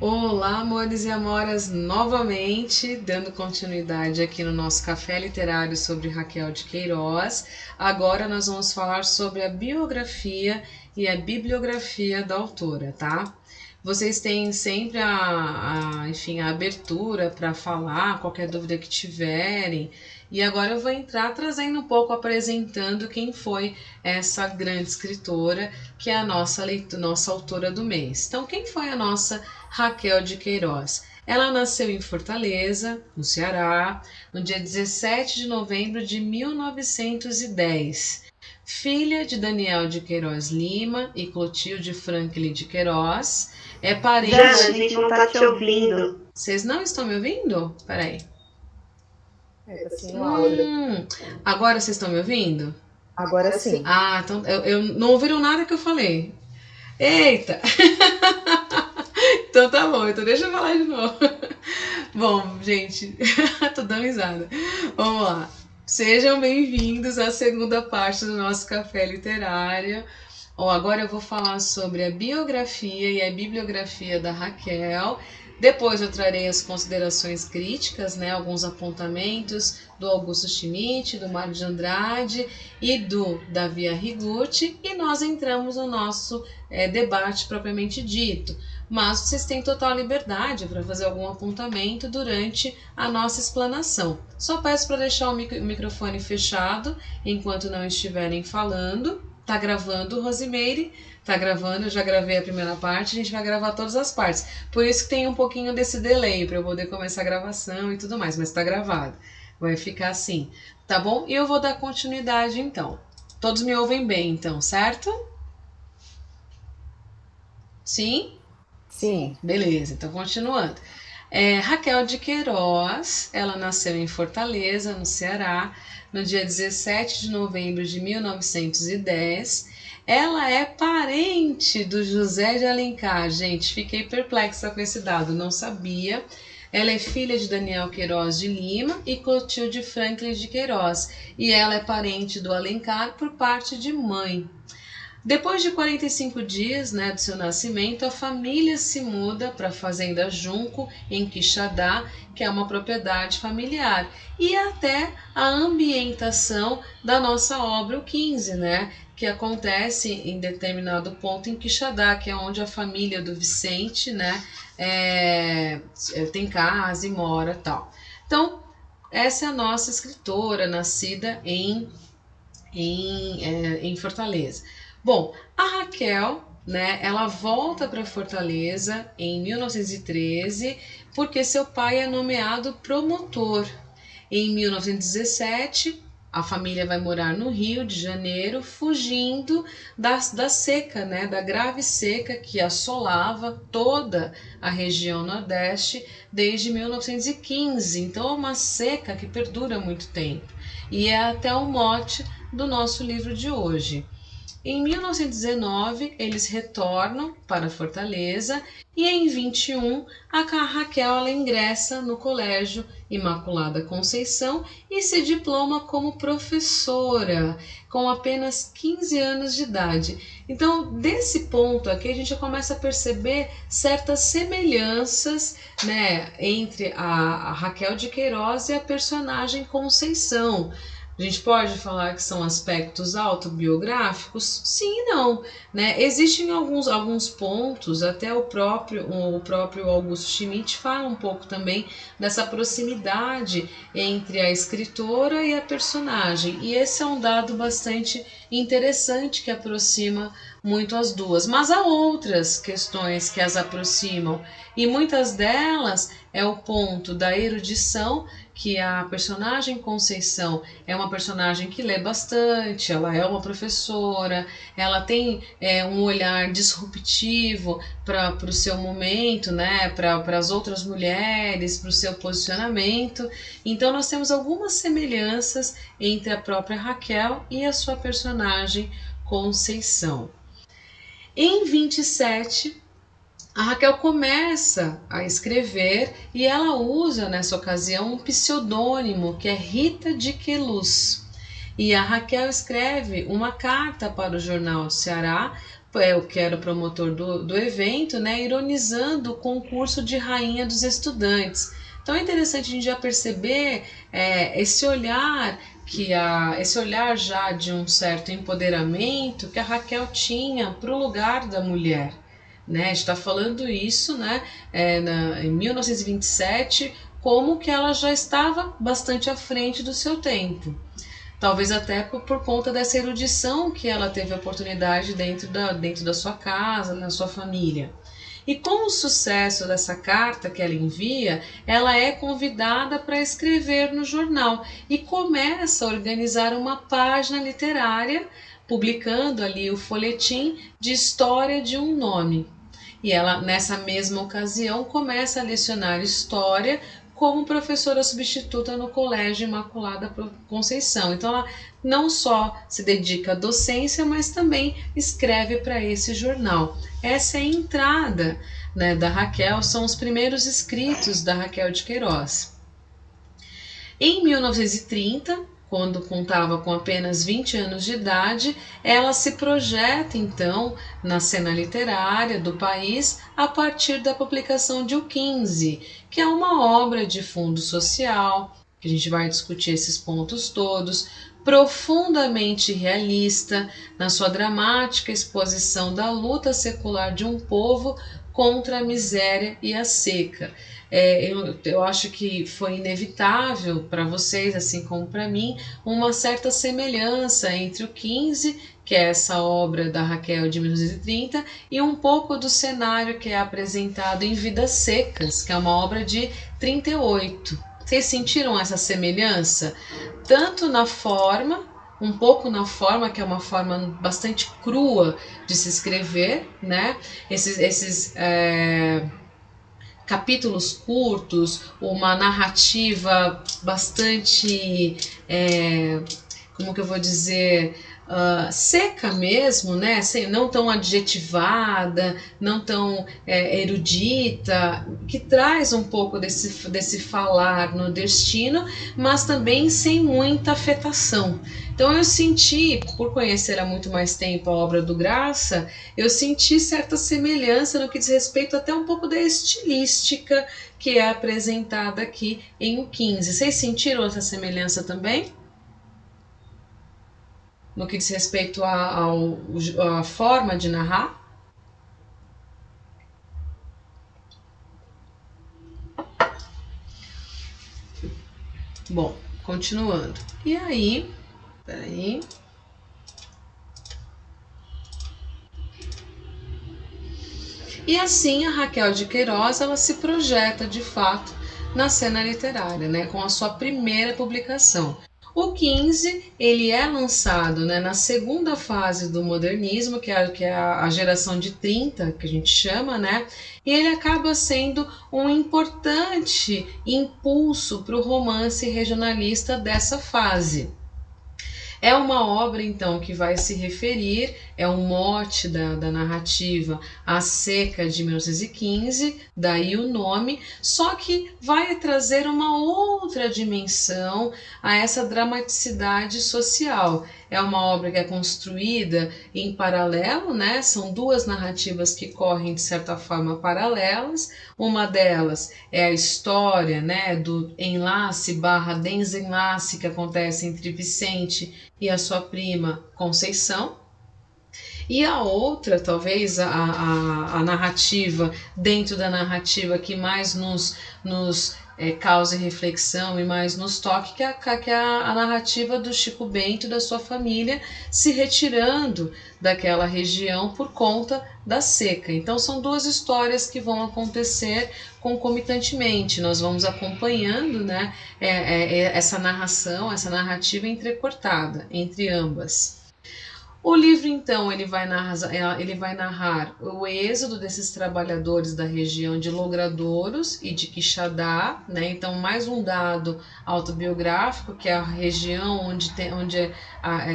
Olá, amores e amoras, novamente dando continuidade aqui no nosso café literário sobre Raquel de Queiroz. Agora nós vamos falar sobre a biografia e a bibliografia da autora, tá? Vocês têm sempre a abertura para falar, qualquer dúvida que tiverem. E agora eu vou entrar trazendo um pouco, apresentando quem foi essa grande escritora, que é a nossa autora do mês. Então, quem foi a nossa Raquel de Queiroz? Ela nasceu em Fortaleza, no Ceará, no dia 17 de novembro de 1910. Filha de Daniel de Queiroz Lima e Clotilde Franklin de Queiroz. É parente... Jana, a gente não tá te ouvindo. Vocês não estão me ouvindo? Peraí. Tá sem áudio. Agora vocês estão me ouvindo? Agora sim. Ah, então eu não ouviram nada que eu falei. Eita! Então tá bom, então deixa eu falar de novo. Bom, gente, tô dando risada. Vamos lá. Sejam bem-vindos à segunda parte do nosso Café Literário. Agora eu vou falar sobre a biografia e a bibliografia da Raquel. Depois eu trarei as considerações críticas, né, alguns apontamentos do Augusto Schmidt, do Mário de Andrade e do Davi Arrigucci, e nós entramos no nosso debate propriamente dito. Mas vocês têm total liberdade para fazer algum apontamento durante a nossa explanação. Só peço para deixar o microfone fechado enquanto não estiverem falando. Tá gravando, Rosimeire? Tá gravando, eu já gravei a primeira parte, a gente vai gravar todas as partes. Por isso que tem um pouquinho desse delay, para eu poder começar a gravação e tudo mais, mas tá gravado. Vai ficar assim, tá bom? E eu vou dar continuidade então. Todos me ouvem bem então, certo? Sim? Sim. Beleza, então continuando. Raquel de Queiroz, ela nasceu em Fortaleza, no Ceará, no dia 17 de novembro de 1910. Ela é parente do José de Alencar. Gente, fiquei perplexa com esse dado, não sabia. Ela é filha de Daniel Queiroz de Lima e Clotilde Franklin de Queiroz. E ela é parente do Alencar por parte de mãe. Depois de 45 dias, né, do seu nascimento, a família se muda para a Fazenda Junco, em Quixadá, que é uma propriedade familiar, e até a ambientação da nossa obra, o 15, né, que acontece em determinado ponto em Quixadá, que é onde a família do Vicente, né, tem casa e mora e tal. Então, essa é a nossa escritora, nascida em Fortaleza. Bom, a Raquel, né, ela volta para Fortaleza em 1913 porque seu pai é nomeado promotor. Em 1917, a família vai morar no Rio de Janeiro, fugindo da seca, né, da grave seca que assolava toda a região Nordeste desde 1915. Então é uma seca que perdura muito tempo. E é até o mote do nosso livro de hoje. Em 1919, eles retornam para Fortaleza e em 21, a Raquel ela ingressa no Colégio Imaculada Conceição e se diploma como professora, com apenas 15 anos de idade. Então, desse ponto aqui, a gente já começa a perceber certas semelhanças, né, entre a Raquel de Queiroz e a personagem Conceição. A gente pode falar que são aspectos autobiográficos? Sim e não, né? Existem alguns pontos, até o próprio Augusto Schmidt fala um pouco também dessa proximidade entre a escritora e a personagem, e esse é um dado bastante interessante que aproxima muito as duas, mas há outras questões que as aproximam, e muitas delas é o ponto da erudição, que a personagem Conceição é uma personagem que lê bastante, ela é uma professora, ela tem um olhar disruptivo para o seu momento, né, para as outras mulheres, para o seu posicionamento. Então nós temos algumas semelhanças entre a própria Raquel e a sua personagem Conceição. Em 27, a Raquel começa a escrever e ela usa nessa ocasião um pseudônimo que é Rita de Queluz. E a Raquel escreve uma carta para o Jornal do Ceará o que era o promotor do evento, né, ironizando o concurso de rainha dos estudantes. Então é interessante a gente já perceber esse olhar esse olhar já de um certo empoderamento que a Raquel tinha para o lugar da mulher. Né? A gente está falando isso, né, em 1927, como que ela já estava bastante à frente do seu tempo. Talvez até por conta dessa erudição que ela teve a oportunidade dentro da sua casa, na sua família. E com o sucesso dessa carta que ela envia, ela é convidada para escrever no jornal e começa a organizar uma página literária, publicando ali o folhetim de História de um Nome. E ela, nessa mesma ocasião, começa a lecionar História como professora substituta no Colégio Imaculada Conceição. Então ela não só se dedica à docência, mas também escreve para esse jornal. Essa é a entrada, né, da Raquel, são os primeiros escritos da Raquel de Queiroz. Em 1930, quando contava com apenas 20 anos de idade, ela se projeta então na cena literária do país a partir da publicação de O 15, que é uma obra de fundo social, que a gente vai discutir esses pontos todos, profundamente realista na sua dramática exposição da luta secular de um povo contra a miséria e a seca. Eu acho que foi inevitável para vocês, assim como para mim, uma certa semelhança entre o 15, que é essa obra da Raquel de 1930, e um pouco do cenário que é apresentado em Vidas Secas, que é uma obra de 38. Vocês sentiram essa semelhança? Tanto na forma, um pouco na forma, que é uma forma bastante crua de se escrever, né? Esses capítulos curtos, uma narrativa bastante, como que eu vou dizer, seca mesmo, né? Não tão adjetivada, não tão erudita, que traz um pouco desse falar nordestino, mas também sem muita afetação. Então eu senti, por conhecer há muito mais tempo a obra do Graça, eu senti certa semelhança no que diz respeito até um pouco da estilística que é apresentada aqui em O 15. Vocês sentiram essa semelhança também? No que diz respeito à forma de narrar? Bom, continuando. E aí, peraí. E assim a Raquel de Queiroz, ela se projeta de fato na cena literária, né, com a sua primeira publicação. O 15, ele é lançado, né, na segunda fase do modernismo, que é a geração de 30, que a gente chama, né, e ele acaba sendo um importante impulso para o romance regionalista dessa fase. É uma obra, então, que vai se referir, é um mote da narrativa, à seca de 1915, daí o nome, só que vai trazer uma outra dimensão a essa dramaticidade social. É uma obra que é construída em paralelo, né? São duas narrativas que correm, de certa forma, paralelas. Uma delas é a história, né, do enlace / desenlace que acontece entre Vicente e a sua prima Conceição. E a outra, talvez a narrativa, dentro da narrativa que mais nos cause reflexão e mais nos toque, que é a narrativa do Chico Bento e da sua família se retirando daquela região por conta da seca. Então são duas histórias que vão acontecer concomitantemente. Nós vamos acompanhando, né, essa narração, essa narrativa entrecortada entre ambas. O livro, então, ele vai narrar o êxodo desses trabalhadores da região de Logradouros e de Quixadá, né? Então, mais um dado autobiográfico, que é a região onde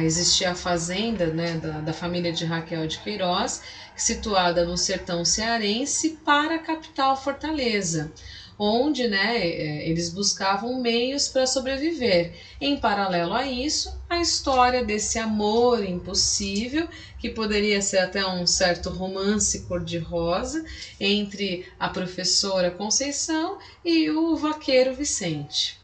existia a fazenda, né, da família de Raquel de Queiroz, situada no sertão cearense, para a capital Fortaleza. onde, né, eles buscavam meios para sobreviver. Em paralelo a isso, a história desse amor impossível, que poderia ser até um certo romance cor-de-rosa, entre a professora Conceição e o vaqueiro Vicente.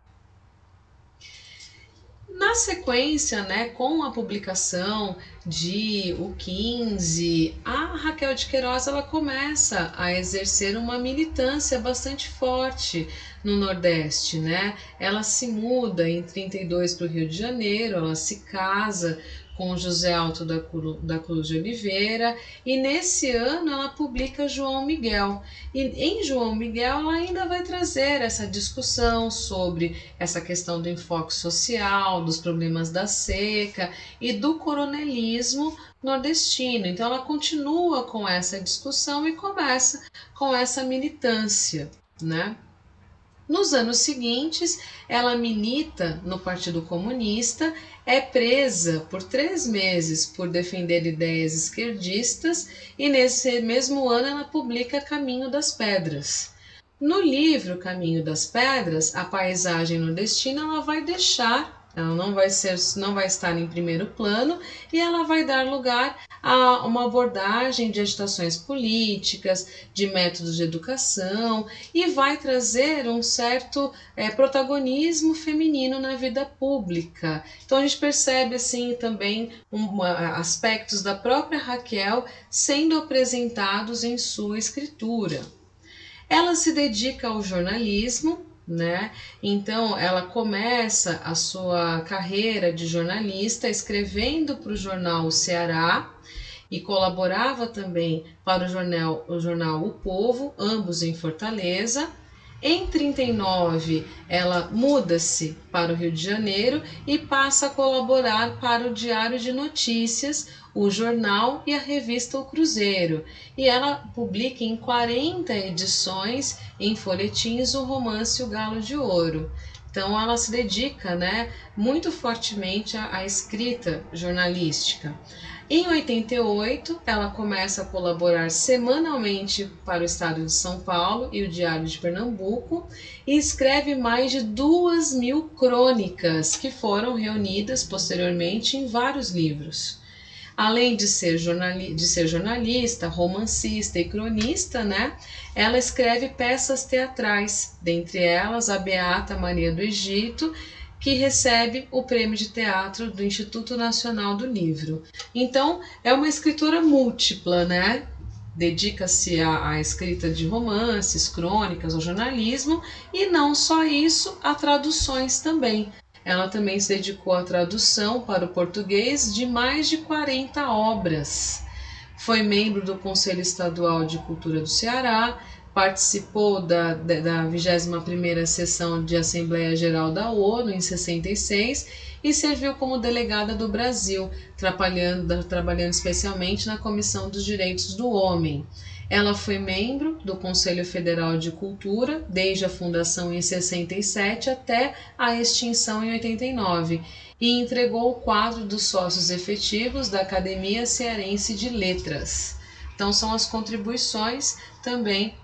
Na sequência, né, com a publicação de O 15, a Raquel de Queiroz ela começa a exercer uma militância bastante forte no Nordeste, né? Ela se muda em 32 para o Rio de Janeiro, ela se casa com José Alto da Cruz de Oliveira, e nesse ano ela publica João Miguel. E em João Miguel ela ainda vai trazer essa discussão sobre essa questão do enfoque social, dos problemas da seca e do coronelismo nordestino. Então ela continua com essa discussão e começa com essa militância, né? Nos anos seguintes, ela milita no Partido Comunista, é presa por 3 meses por defender ideias esquerdistas e nesse mesmo ano ela publica Caminho das Pedras. No livro Caminho das Pedras, a paisagem nordestina ela vai deixar, ela não vai estar em primeiro plano e ela vai dar lugar a uma abordagem de agitações políticas, de métodos de educação e vai trazer um certo protagonismo feminino na vida pública. Então a gente percebe assim também aspectos da própria Raquel sendo apresentados em sua escritura. Ela se dedica ao jornalismo, né? Então ela começa a sua carreira de jornalista escrevendo para o jornal O Ceará e colaborava também para o jornal O Povo, ambos em Fortaleza. Em 39, ela muda-se para o Rio de Janeiro e passa a colaborar para o Diário de Notícias, o jornal e a revista O Cruzeiro. E ela publica em 40 edições em folhetins o romance O Galo de Ouro. Então ela se dedica, né, muito fortemente à escrita jornalística. Em 88, ela começa a colaborar semanalmente para o Estado de São Paulo e o Diário de Pernambuco e escreve mais de 2.000 crônicas que foram reunidas posteriormente em vários livros. Além de ser jornalista, romancista e cronista, né, ela escreve peças teatrais, dentre elas a Beata Maria do Egito, que recebe o prêmio de teatro do Instituto Nacional do Livro. Então, é uma escritora múltipla, né? Dedica-se à escrita de romances, crônicas, ao jornalismo e não só isso, a traduções também. Ela também se dedicou à tradução para o português de mais de 40 obras. Foi membro do Conselho Estadual de Cultura do Ceará, participou da 21ª sessão de Assembleia Geral da ONU em 66 e serviu como delegada do Brasil, trabalhando especialmente na Comissão dos Direitos do Homem. Ela foi membro do Conselho Federal de Cultura desde a fundação em 67 até a extinção em 89 e entregou o quadro dos sócios efetivos da Academia Cearense de Letras. Então são as contribuições também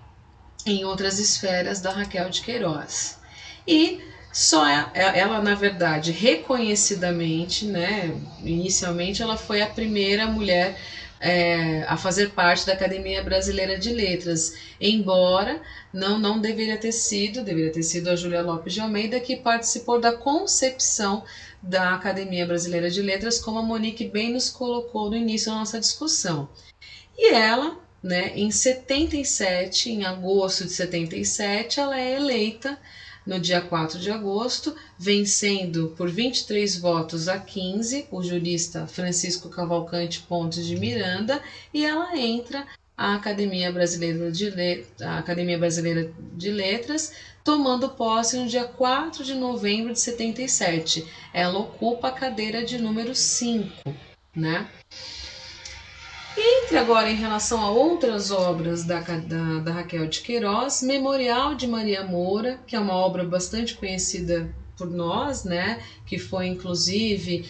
em outras esferas da Raquel de Queiroz. E só ela, na verdade, reconhecidamente, né, inicialmente ela foi a primeira mulher a fazer parte da Academia Brasileira de Letras, embora não deveria ter sido a Júlia Lopes de Almeida que participou da concepção da Academia Brasileira de Letras, como a Monique bem nos colocou no início da nossa discussão. E ela, né, em 77, em agosto de 77, ela é eleita no dia 4 de agosto, vencendo por 23 votos a 15 o jurista Francisco Cavalcante Pontes de Miranda, e ela entra à Academia Brasileira de Letras, tomando posse no dia 4 de novembro de 77. Ela ocupa a cadeira de número 5, né? Entre agora em relação a outras obras da Raquel de Queiroz, Memorial de Maria Moura, que é uma obra bastante conhecida por nós, né, que foi inclusive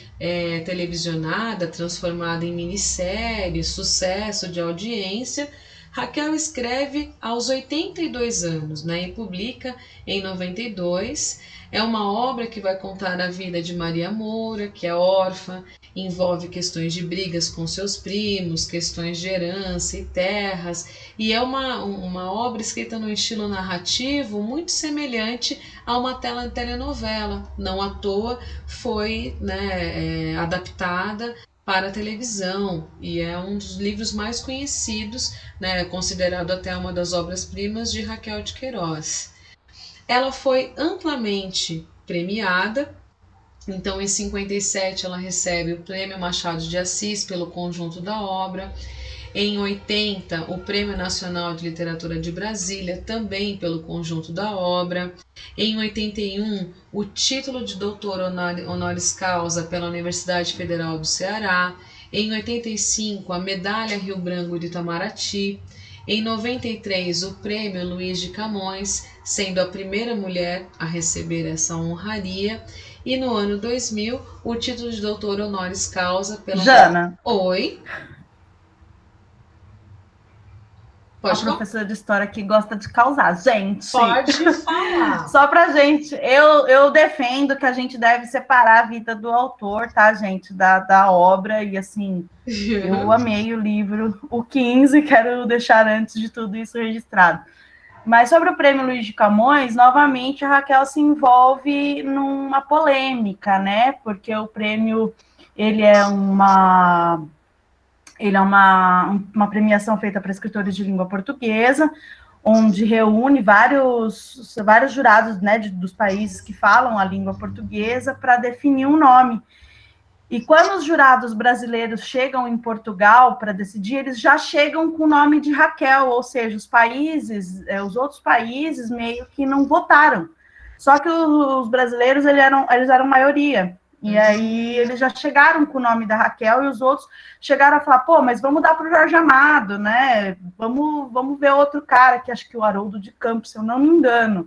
televisionada, transformada em minissérie, sucesso de audiência. Raquel escreve aos 82 anos, né, e publica em 92. É uma obra que vai contar a vida de Maria Moura, que é órfã, envolve questões de brigas com seus primos, questões de herança e terras, e é uma obra escrita num estilo narrativo muito semelhante a uma telenovela. Não à toa foi, né, adaptada para a televisão, e é um dos livros mais conhecidos, né, considerado até uma das obras-primas de Raquel de Queiroz. Ela foi amplamente premiada, então em 57 ela recebe o Prêmio Machado de Assis pelo conjunto da obra, em 80 o Prêmio Nacional de Literatura de Brasília, também pelo conjunto da obra, em 81 o título de doutor honoris causa pela Universidade Federal do Ceará, em 85 a Medalha Rio Branco de Itamaraty, em 93 o Prêmio Luiz de Camões, sendo a primeira mulher a receber essa honraria, e no ano 2000 o título de doutor honoris causa pela... Jana. Oi? Pode a professora de história que gosta de causar. Gente, pode falar. Só pra gente, eu defendo que a gente deve separar a vida do autor, tá, gente, da obra, e assim, eu amei o livro, o 15, quero deixar antes de tudo isso registrado. Mas sobre o Prêmio Luiz de Camões, novamente a Raquel se envolve numa polêmica, né, porque o prêmio, ele é uma premiação feita para escritores de língua portuguesa, onde reúne vários jurados, né, dos países que falam a língua portuguesa para definir um nome. E quando os jurados brasileiros chegam em Portugal para decidir, eles já chegam com o nome de Raquel, ou seja, os outros países meio que não votaram. Só que os brasileiros eles eram maioria. E aí eles já chegaram com o nome da Raquel e os outros chegaram a falar, pô, mas vamos dar para o Jorge Amado, né? Vamos ver outro cara, que acho que o Haroldo de Campos, se eu não me engano.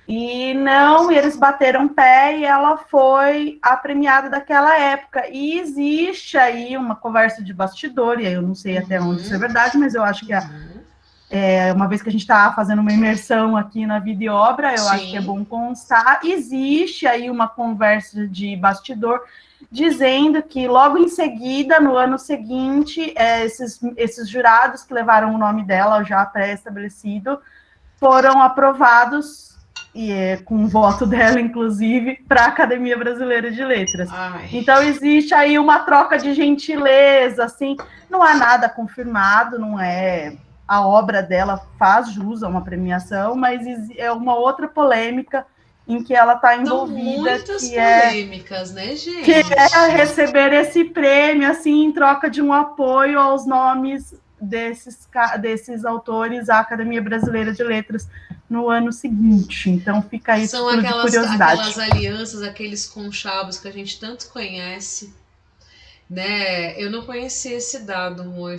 E não, eles bateram pé e ela foi a premiada daquela época. E existe aí uma conversa de bastidor, e eu não sei até onde isso é verdade, mas eu acho que uma vez que a gente está fazendo uma imersão aqui na vida e obra, eu acho que é bom constar, existe aí uma conversa de bastidor dizendo que logo em seguida, no ano seguinte, esses jurados que levaram o nome dela já pré-estabelecido foram aprovados, com o voto dela, inclusive, para a Academia Brasileira de Letras. Ai. Então, existe aí uma troca de gentileza, assim, não há nada confirmado, não é... A obra dela faz jus a uma premiação, mas é uma outra polêmica em que ela está envolvida. São muitas polêmicas, né, gente? Que é receber esse prêmio, assim, em troca de um apoio aos nomes desses autores à Academia Brasileira de Letras no ano seguinte. Então, fica aí São aquelas alianças, aqueles conchavos que a gente tanto conhece, né? Eu não conhecia esse dado, amor.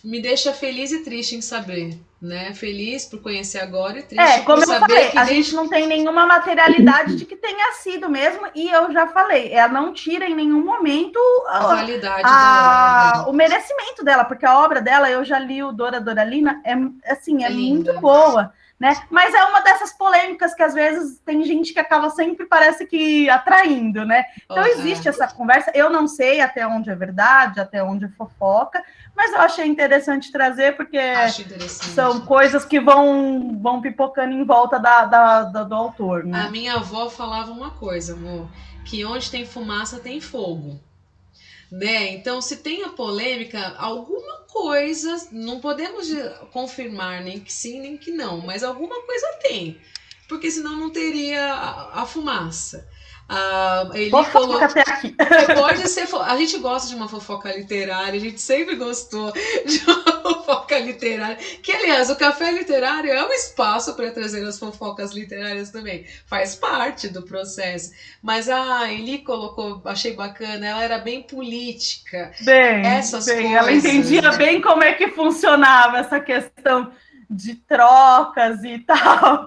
Me deixa feliz e triste em saber, né? Feliz por conhecer agora e triste como por saber eu falei, que a gente não tem nenhuma materialidade de que tenha sido mesmo, e eu já falei, ela não tira em nenhum momento a validade da obra. O merecimento dela, porque a obra dela, eu já li o Dora Doralina, é muito boa, né? Mas é uma dessas polêmicas que às vezes tem gente que acaba sempre, parece que atraindo, né? Então existe essa conversa, eu não sei até onde é verdade, até onde é fofoca, mas eu achei interessante trazer, porque são coisas que vão pipocando em volta do autor, né? A minha avó falava uma coisa, amor, que onde tem fumaça tem fogo, né? Então, se tem a polêmica, alguma coisa, não podemos confirmar nem que sim, nem que não, mas alguma coisa tem, porque senão não teria a fumaça. Ele fofoca até aqui. Pode ser. A gente gosta de uma fofoca literária, a gente sempre gostou de uma fofoca literária. Que, aliás, o Café Literário é um espaço para trazer as fofocas literárias também. Faz parte do processo. Mas a Eli colocou, achei bacana, ela era bem política. Essas coisas. Ela entendia bem como é que funcionava essa questão de trocas e tal.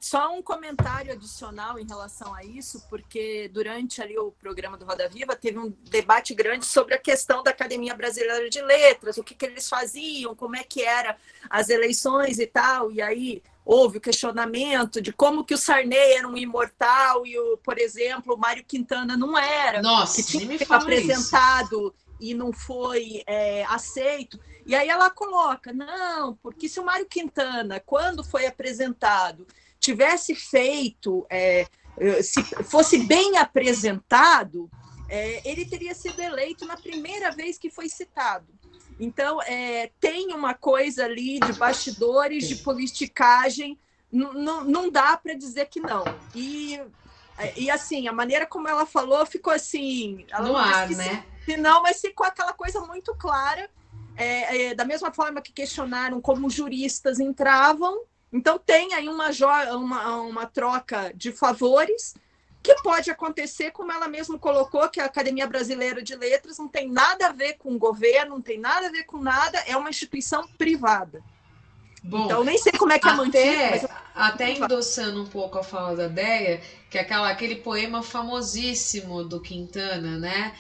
Só um comentário adicional em relação a isso, porque durante ali o programa do Roda Viva teve um debate grande sobre a questão da Academia Brasileira de Letras, o que eles faziam, como é que eram as eleições e tal, e aí houve o questionamento de como que o Sarney era um imortal e, por exemplo, o Mário Quintana não era, Nossa, que tinha me sido fala apresentado e não foi aceito. E aí ela coloca, não, porque se o Mário Quintana, quando foi apresentado, tivesse feito, se fosse bem apresentado, ele teria sido eleito na primeira vez que foi citado. Então, tem uma coisa ali de bastidores, de politicagem, não dá para dizer que não. E assim, a maneira como ela falou ficou assim... Ela no não ar, disse né? Não, mas ficou aquela coisa muito clara, da mesma forma que questionaram como juristas entravam. Então, tem aí uma troca de favores, que pode acontecer, como ela mesma colocou, que a Academia Brasileira de Letras não tem nada a ver com o governo, não tem nada a ver com nada, é uma instituição privada. Bom, então, nem sei como é que é mantido, mas até endossando um pouco a fala da Déia, que é aquele poema famosíssimo do Quintana, né?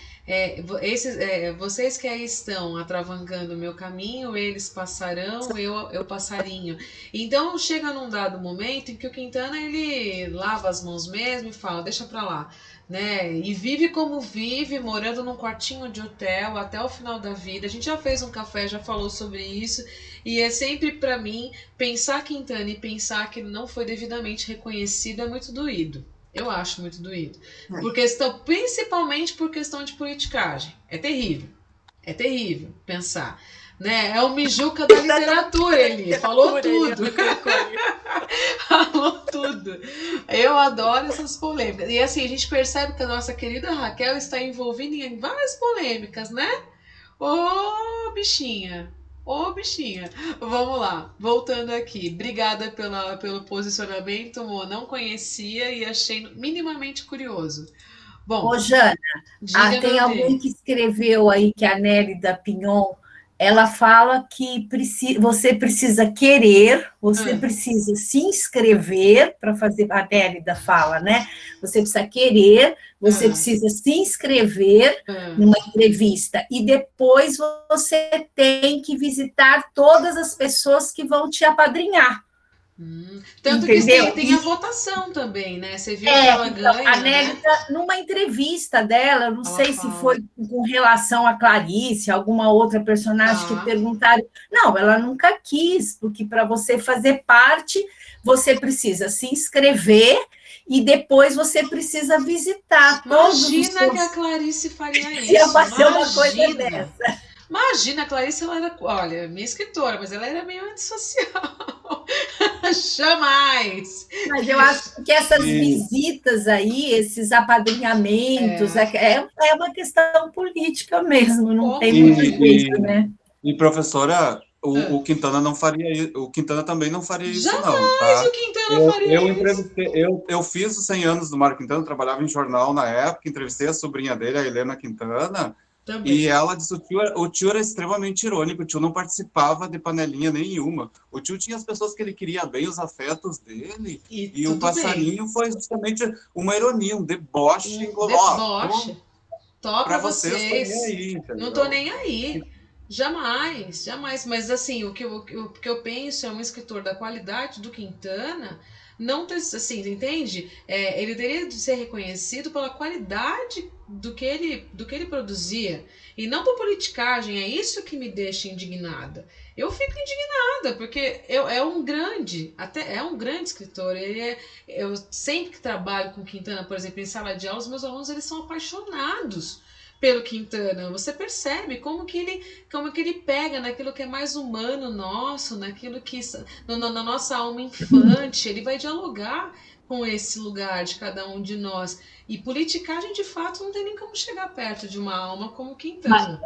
Vocês que aí estão atravancando o meu caminho, eles passarão, eu passarinho. Então chega num dado momento em que o Quintana ele lava as mãos mesmo e fala, deixa pra lá, né? E vive como vive, morando num quartinho de hotel até o final da vida. A gente já fez um café, já falou sobre isso, e é sempre pra mim pensar Quintana e pensar que ele não foi devidamente reconhecido é muito doído. Eu acho muito doído. Principalmente por questão de politicagem. É terrível pensar. Né? É o Mijuca da literatura, ele falou tudo. Falou tudo. Eu adoro essas polêmicas. E assim, a gente percebe que a nossa querida Raquel está envolvida em várias polêmicas, né? Ô, bichinha. Ô, bichinha. Vamos lá. Voltando aqui. Obrigada pelo posicionamento, Mo. Não conhecia e achei minimamente curioso. Bom, ô, Jana, tem alguém que escreveu aí que a Nélida Pinhon, ela fala que você precisa querer, você precisa se inscrever para fazer, a Nélida fala, né? Você precisa querer, você precisa se inscrever numa entrevista e depois você tem que visitar todas as pessoas que vão te apadrinhar. Tanto entendeu? Que tem a votação também, né? Você viu que ela ganha, a Nélida, né? Numa entrevista dela, não sei se foi com relação a Clarice, alguma outra personagem que perguntaram. Não, ela nunca quis, porque para você fazer parte, você precisa se inscrever e depois você precisa visitar. Imagina que a Clarice faria isso. Ia fazer uma coisa dessa. Imagina, a Clarice, ela era, olha, minha escritora, mas ela era meio antissocial. Jamais! Mas eu acho que essas visitas aí, esses apadrinhamentos, é uma questão política mesmo, não tem muito jeito, né? E professora, o Quintana não faria isso, o Quintana também não faria isso, jamais não. Tá? O Quintana faria isso. Eu fiz os 100 anos do Mário Quintana, trabalhava em jornal na época, entrevistei a sobrinha dele, a Helena Quintana. Também. E ela disse que o tio era extremamente irônico, o tio não participava de panelinha nenhuma. O tio tinha as pessoas que ele queria bem, os afetos dele, e o passarinho foi justamente uma ironia, um deboche. Deboche. Top pra vocês. Aí, não tô nem aí. Jamais. Mas assim, o que eu penso é um escritor da qualidade do Quintana. Não ter, assim, entende? Ele teria de ser reconhecido pela qualidade do que ele produzia e não por politicagem. É isso que me deixa indignada. Eu fico indignada porque é um grande escritor. Eu sempre que trabalho com Quintana, por exemplo, em sala de aula, os meus alunos eles são apaixonados pelo Quintana. Você percebe como que ele pega naquilo que é mais humano nosso, naquilo que na nossa alma infante, ele vai dialogar com esse lugar de cada um de nós. E politicagem, de fato, não tem nem como chegar perto de uma alma como Quintana.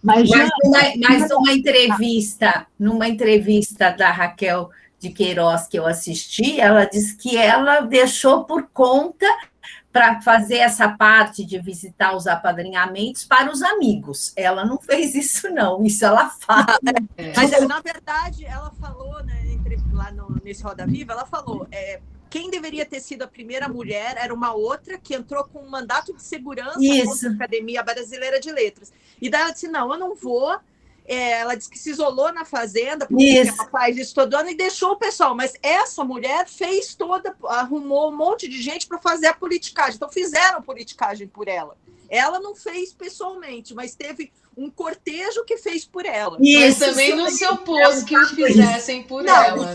Mas numa entrevista da Raquel de Queiroz que eu assisti, ela disse que ela deixou por conta para fazer essa parte de visitar os apadrinhamentos para os amigos. Ela não fez isso, não. Isso ela fala. Mas, na verdade, ela falou, né, lá nesse Roda Viva, ela falou... quem deveria ter sido a primeira mulher era uma outra que entrou com um mandato de segurança contra a Academia Brasileira de Letras. E daí ela disse, não, eu não vou. Ela disse que se isolou na fazenda, porque ela faz isso todo ano, e deixou o pessoal. Mas essa mulher arrumou um monte de gente para fazer a politicagem. Então fizeram politicagem por ela. Ela não fez pessoalmente, mas teve um cortejo que fez por ela. Mas também não se opôs que o fizessem por ela, né?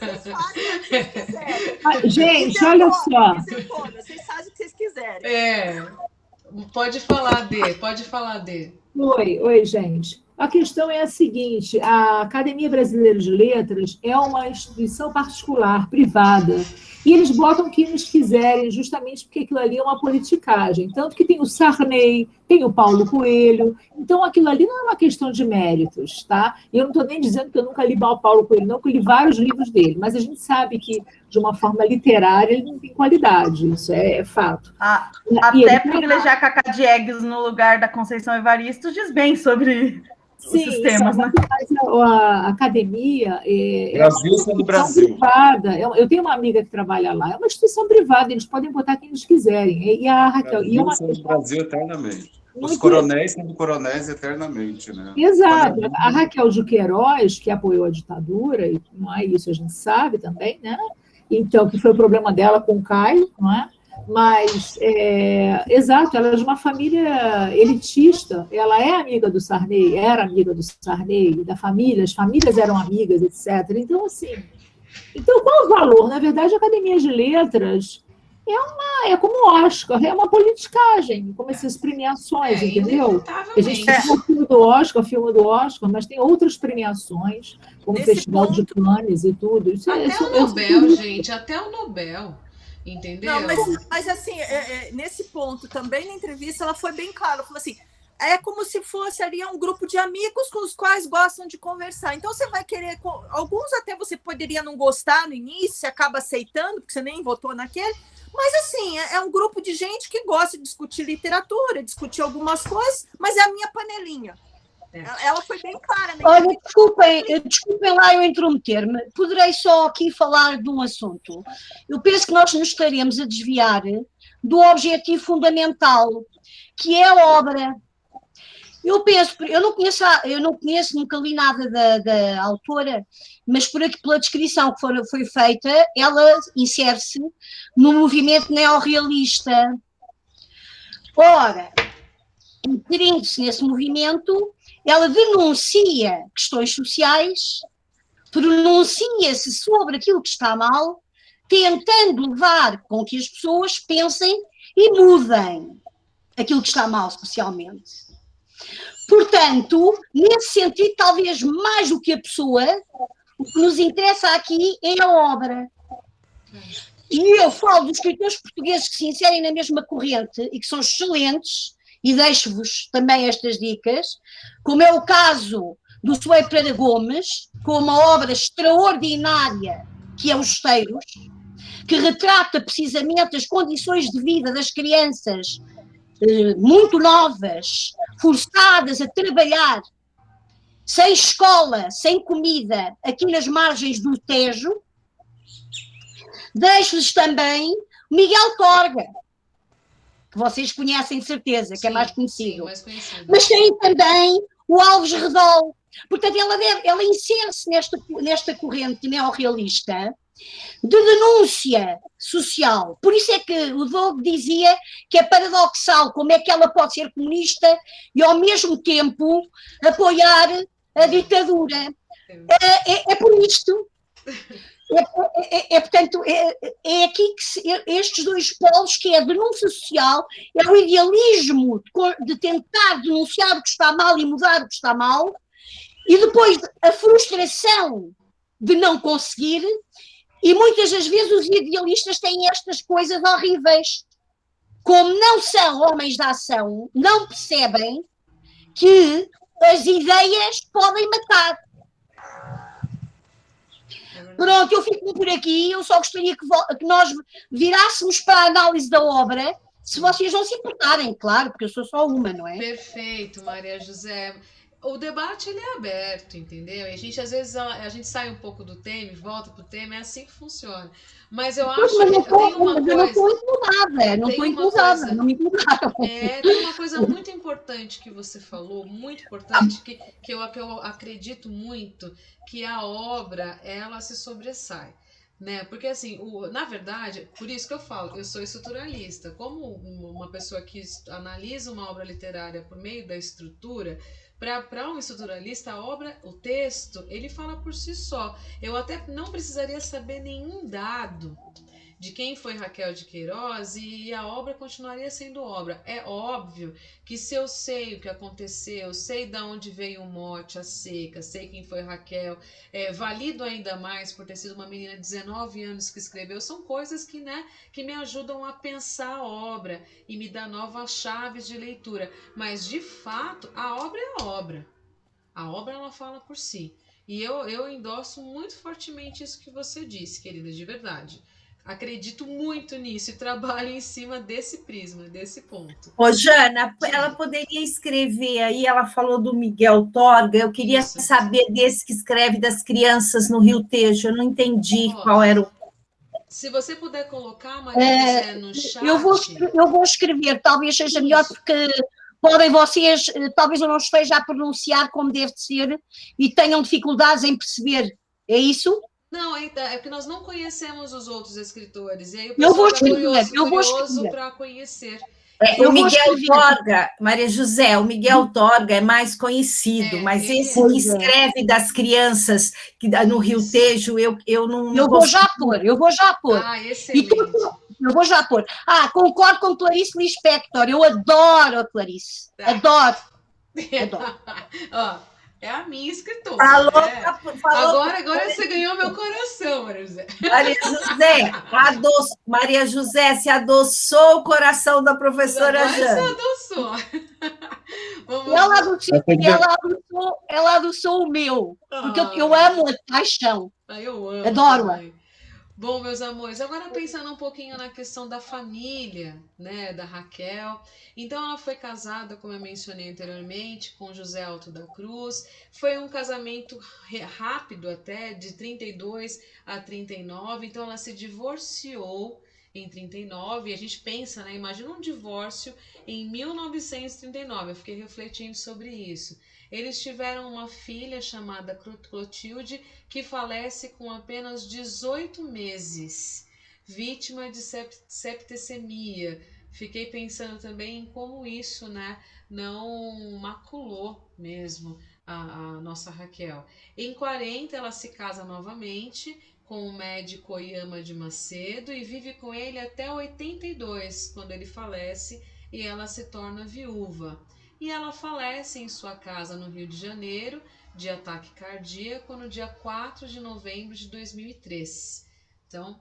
Vocês fazem o que vocês quiserem. Gente, olha só. Vocês fazem o que vocês quiserem. Pode falar, Dê. Pode falar, Dê. Oi, gente. A questão é a seguinte: a Academia Brasileira de Letras é uma instituição particular, privada, e eles botam quem eles quiserem, justamente porque aquilo ali é uma politicagem. Tanto que tem o Sarney, tem o Paulo Coelho, então aquilo ali não é uma questão de méritos, tá? E eu não estou nem dizendo que eu nunca li o Paulo Coelho, não, porque eu li vários livros dele, mas a gente sabe que, de uma forma literária, ele não tem qualidade, isso é fato. Até privilegiar Cacá Diegues no lugar da Conceição Evaristo diz bem sobre... Sim, os sistemas, né? A academia Brasil sendo Brasil. Privada. Eu tenho uma amiga que trabalha lá, é uma instituição privada, eles podem botar quem eles quiserem. E a Raquel. Brasil sendo Brasil eternamente. Os coronéis sendo coronéis eternamente, né? Exato. A Raquel de Queiroz, que apoiou a ditadura, e não é isso, a gente sabe também, né? Então, que foi o problema dela com o Caio, não é? Mas, exato, ela é de uma família elitista, ela é amiga do Sarney, era amiga do Sarney, da família, as famílias eram amigas, etc. Então, assim, qual o valor? Na verdade, a Academia de Letras é como o Oscar, é uma politicagem, como essas premiações, entendeu? A gente tem o filme do Oscar, mas tem outras premiações, como o Festival de Cannes e tudo. Isso até o Nobel, gente, até o Nobel. Entendeu? Não, mas assim, nesse ponto também na entrevista ela foi bem clara, ela falou assim, é como se fosse ali um grupo de amigos com os quais gostam de conversar, então você vai querer, alguns até você poderia não gostar no início, você acaba aceitando, porque você nem votou naquele, mas assim, é um grupo de gente que gosta de discutir literatura, discutir algumas coisas, mas é a minha panelinha. Ela foi bem clara. Né? Olha, desculpem lá eu intrometer-me. Poderei só aqui falar de um assunto. Eu penso que nós nos estaremos a desviar do objetivo fundamental, que é a obra. Eu não conheço, nunca li nada da autora, mas pela descrição que foi feita, ela insere-se no movimento neorrealista. Ora, inserindo-se nesse movimento, ela denuncia questões sociais, pronuncia-se sobre aquilo que está mal, tentando levar com que as pessoas pensem e mudem aquilo que está mal socialmente. Portanto, nesse sentido, talvez mais do que a pessoa, o que nos interessa aqui é a obra. E eu falo dos escritores portugueses que se inserem na mesma corrente e que são excelentes, e deixo-vos também estas dicas, como é o caso do Soeiro Pereira Gomes, com uma obra extraordinária que é Os Esteiros, que retrata precisamente as condições de vida das crianças muito novas, forçadas a trabalhar, sem escola, sem comida, aqui nas margens do Tejo. Deixo-vos também Miguel Torga, que vocês conhecem de certeza, que é mais conhecido. Sim, mais conhecido. Mas tem também o Alves Redol. Portanto, ela insere-se nesta corrente neorrealista de denúncia social. Por isso é que o Doug dizia que é paradoxal como é que ela pode ser comunista e, ao mesmo tempo, apoiar a ditadura. É por isto. Portanto, é aqui que estes dois polos, que é a denúncia social, é o idealismo de tentar denunciar o que está mal e mudar o que está mal, e depois a frustração de não conseguir, e muitas das vezes os idealistas têm estas coisas horríveis. Como não são homens de ação, não percebem que as ideias podem matar. Pronto, eu fico por aqui. Eu só gostaria que nós virássemos para a análise da obra, se vocês não se importarem, claro, porque eu sou só uma, não é? Perfeito, Maria José. O debate ele é aberto, entendeu? E a gente às vezes a gente sai um pouco do tema e volta pro tema, é assim que funciona. Mas eu acho que tem uma coisa. Eu não estou incomodada, não estou incomodada, não me incomodaram. Tem uma coisa muito importante que você falou, muito importante, que eu acredito muito, que a obra ela se sobressai. Né? Porque assim, na verdade, por isso que eu falo, eu sou estruturalista. Como uma pessoa que analisa uma obra literária por meio da estrutura, para um estruturalista, a obra, o texto, ele fala por si só. Eu até não precisaria saber nenhum dado de quem foi Raquel de Queiroz e a obra continuaria sendo obra. É óbvio que se eu sei o que aconteceu, sei de onde veio o mote, a seca, sei quem foi Raquel, valido ainda mais por ter sido uma menina de 19 anos que escreveu, são coisas que, né, que me ajudam a pensar a obra e me dá novas chaves de leitura. Mas, de fato, a obra é a obra. A obra, ela fala por si. E eu endosso muito fortemente isso que você disse, querida, de verdade. Acredito muito nisso e trabalho em cima desse prisma, desse ponto. Ô, Jana, ela poderia escrever aí, ela falou do Miguel Torga, eu queria saber desse que escreve das crianças no Rio Tejo, eu não entendi qual era o... Se você puder colocar, Maria José, no chat... Eu vou escrever, talvez seja melhor, porque podem vocês, talvez eu não esteja a pronunciar como deve ser e tenham dificuldades em perceber, é isso? Não, é porque nós não conhecemos os outros escritores. E aí o eu vou curioso para conhecer. O Miguel Torga, Maria José, o Miguel Torga é mais conhecido, mas esse que escreve das crianças no Rio Tejo, eu não... Eu vou já pôr. Ah, excelente. Eu vou já pôr. Concordo com Clarice Lispector, eu adoro a Clarice. Adoro. Ó, é a minha escritora. Agora você ganhou meu coração, Maria José. Maria José se adoçou o coração da professora Jana. Se adoçou. Ela adoçou o meu, porque eu amo a paixão. Eu amo. Adoro-a. Bom, meus amores, agora pensando um pouquinho na questão da família, né, da Raquel. Então, ela foi casada, como eu mencionei anteriormente, com José Alto da Cruz. Foi um casamento rápido até, de 32 a 39. Então, ela se divorciou em 39. E a gente pensa, né, imagina um divórcio em 1939. Eu fiquei refletindo sobre isso. Eles tiveram uma filha chamada Clotilde, que falece com apenas 18 meses, vítima de septicemia. Fiquei pensando também em como isso, né, não maculou mesmo a nossa Raquel. Em 40, ela se casa novamente com o médico Oyama de Macedo e vive com ele até 82, quando ele falece e ela se torna viúva. E ela falece em sua casa no Rio de Janeiro, de ataque cardíaco, no dia 4 de novembro de 2003. Então,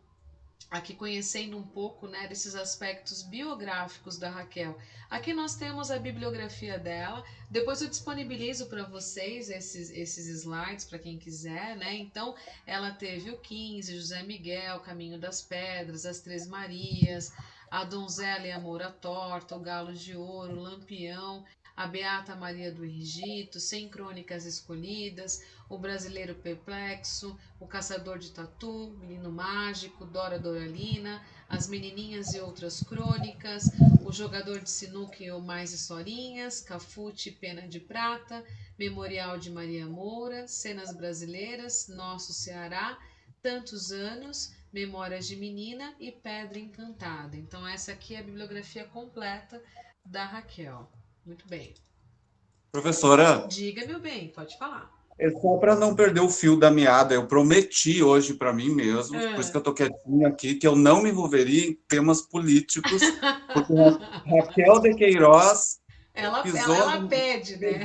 aqui conhecendo um pouco, né, desses aspectos biográficos da Raquel. Aqui nós temos a bibliografia dela, depois eu disponibilizo para vocês esses slides para quem quiser, né? Então, ela teve o 15, José Miguel, Caminho das Pedras, As Três Marias, A Donzela e a Moura Torta, O Galo de Ouro, Lampião, A Beata Maria do Egito, 100 Crônicas Escolhidas, O Brasileiro Perplexo, O Caçador de Tatu, Menino Mágico, Dora Doralina, As Menininhas e Outras Crônicas, O Jogador de Sinuca e Mais Historinhas, Cafute e Pena de Prata, Memorial de Maria Moura, Cenas Brasileiras, Nosso Ceará, Tantos Anos, Memórias de Menina e Pedra Encantada. Então essa aqui é a bibliografia completa da Raquel. Muito bem. Professora? Diga, meu bem, pode falar. É só para não perder o fio da meada. Eu prometi hoje para mim mesmo, por isso que eu estou quietinho aqui, que eu não me envolveria em temas políticos, porque Raquel de Queiroz ela pede, né?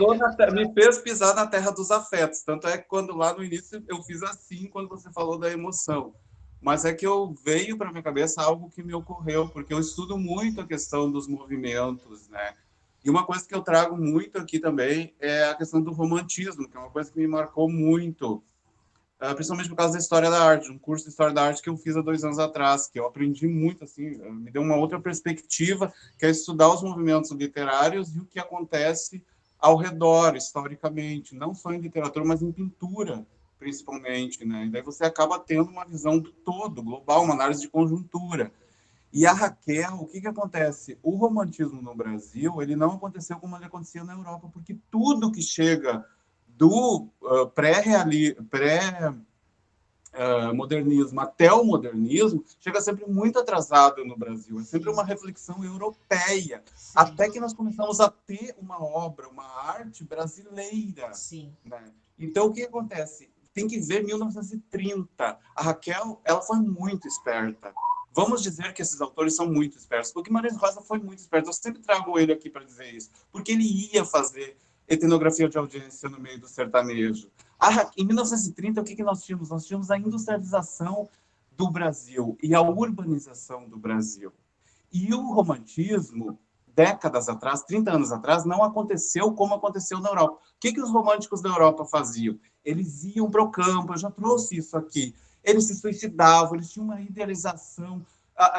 Me fez pisar na terra dos afetos. Tanto é que quando lá no início eu fiz assim, quando você falou da emoção. Mas é que veio para minha cabeça algo que me ocorreu, porque eu estudo muito a questão dos movimentos, né? E uma coisa que eu trago muito aqui também é a questão do romantismo, que é uma coisa que me marcou muito. principalmente por causa da história da arte, um curso de história da arte que eu fiz há 2 anos atrás, que eu aprendi muito, assim, me deu uma outra perspectiva, que é estudar os movimentos literários e o que acontece ao redor, historicamente, não só em literatura, mas em pintura, principalmente, né? E daí você acaba tendo uma visão do todo, global, uma análise de conjuntura. E a Raquel, o que acontece? O romantismo no Brasil, ele não aconteceu como ele acontecia na Europa, porque tudo que chega do pré-modernismo até o modernismo chega sempre muito atrasado no Brasil. É sempre uma reflexão europeia. Sim. Até que nós começamos a ter uma obra, uma arte brasileira. Sim. Né? Então, o que acontece? Tem que ver 1930. A Raquel, ela foi muito esperta. Vamos dizer que esses autores são muito espertos. O Guimarães Rosa foi muito esperto. Eu sempre trago ele aqui para dizer isso. Porque ele ia fazer etnografia de audiência no meio do sertanejo. Em 1930, o que nós tínhamos? Nós tínhamos a industrialização do Brasil e a urbanização do Brasil. E o romantismo, décadas atrás, 30 anos atrás, não aconteceu como aconteceu na Europa. O que os românticos da Europa faziam? Eles iam para o campo, eu já trouxe isso aqui. Eles se suicidavam, eles tinham uma idealização,